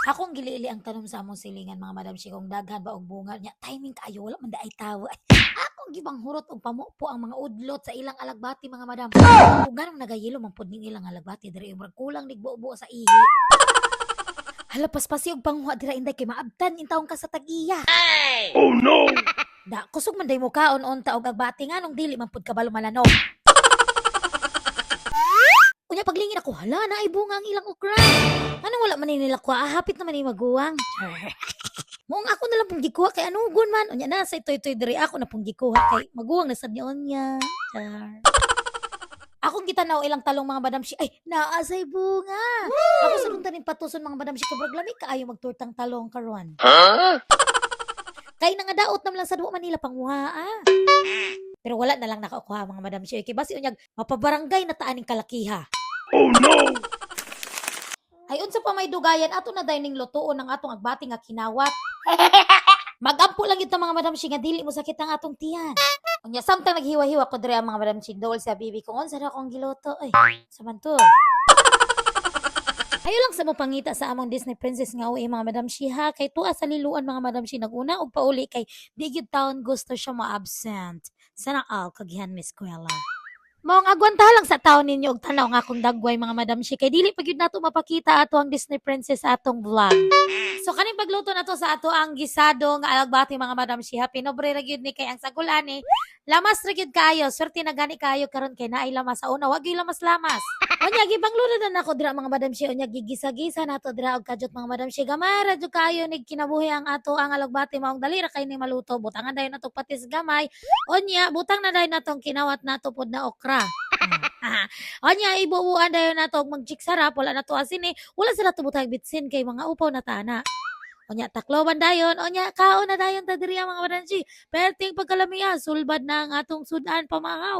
Akong giliili ang tanom sa among silingan mga madam si kung daghan ba og bunga niya timing kaayo wala man daay tawo. Akong gibang hurot og pamupo ang mga udlot sa ilang alagbati mga madam. Kung ganong nagayelo man pud ning ilang alagbati diri murag kulang nigbuo sa ihi. Hala paspasi og panghuwa dira inday kay maabtan intawong ka sa tagiya. Oh no! Da kusog man day mo kaon unta og agbati nganong dili man pud kabalo malanog. Unya paglingin ako, hala na ay bunga ang ilang okra. Anong wala man nila kuha, hapit naman ni maguwang. Mong ako na lang pong gikuha kay anugon man. Unya na sa itoy-toy diri ako na pong gikuha kay maguwang na sad niya niya. Char. Akong gitanaw ilang talong mga madam si ay naasay bunga. Ako sa nung tanin patuson mga madam si kabrag lami kaayo magturtang talong karon. Huh? Kay nangadaot naman lang sa duwa Manila panghuaa. Pero wala na lang nakakuha mga madam si kay basi unyag mapabarangay na taaning kalakiha. Oh no! Ay unsa pa may dugayan ato na dining lutuon ng atong agbati nga kinawat. Magampo lang yun mga madam si nga dili mo sakit ang atong tiyan. Unya samtang naghiwa-hiwa ko diri ang mga madam si dol sa bibi kung unsa na akong giluto ay samanto. Ayo lang sa mo pangita sa among Disney princess nga uwi mga madam si ha kay tuwa sa liluan mga madam si naguna og pauli kay di gyud taon gusto siya mo-absent. Sana all kagihan mi eskwela. Maong agwanta lang sa taon ninyo og tanaw nga akong dagway mga madam si kay dili pa gyud nato mapakita ato ang Disney princess sa atong vlog. So kaning pagluto nato sa ato ang gisado nga alagbati mga madam si happy nobre ra gyud ni kay ang sagulani. Lamas ra gyud kayo, swerte na gani kayo karon kay naay lamas sa una, wag gyud lamas-lamas. Onya gibangluto na nako dira mga madam si onya gigisa-gisa nato dira og kajot mga madam si gamay ra jud kayo nig kinabuhi ang ato ang alagbati maong dali ra kay ni maluto butangan dayon nato patis gamay. Onya butang na dayon natong kinawat nato pod na okra. Onya ibubuan dayon nato og magjiksarap wala nato asin wala sila tubutag bitsin kay mga upaw na tana. Onya takloban dayon, onya kaon na dayon ta diri mga madansi. Perting pagkalamiya, sulbad na ang atong sudan pamahaw.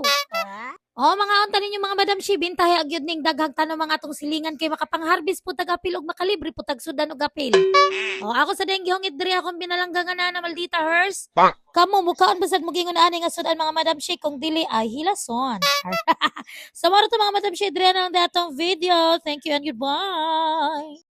Oh, mga unta ninyo mga madam si bintahe agyud ning daghang tanom mga atong silingan kay makapang-harvest pud tagapil og makalibre pud tag sudan og apil. Oh, ako sa deng gihongit diri akong binalanggangan na maldita hers. Bang. Kamo mukaon basad mo gingon ani nga sudan mga madam si kung dili ay hilason. Sa maro to mga madam si diri na ang datong video. Thank you and goodbye.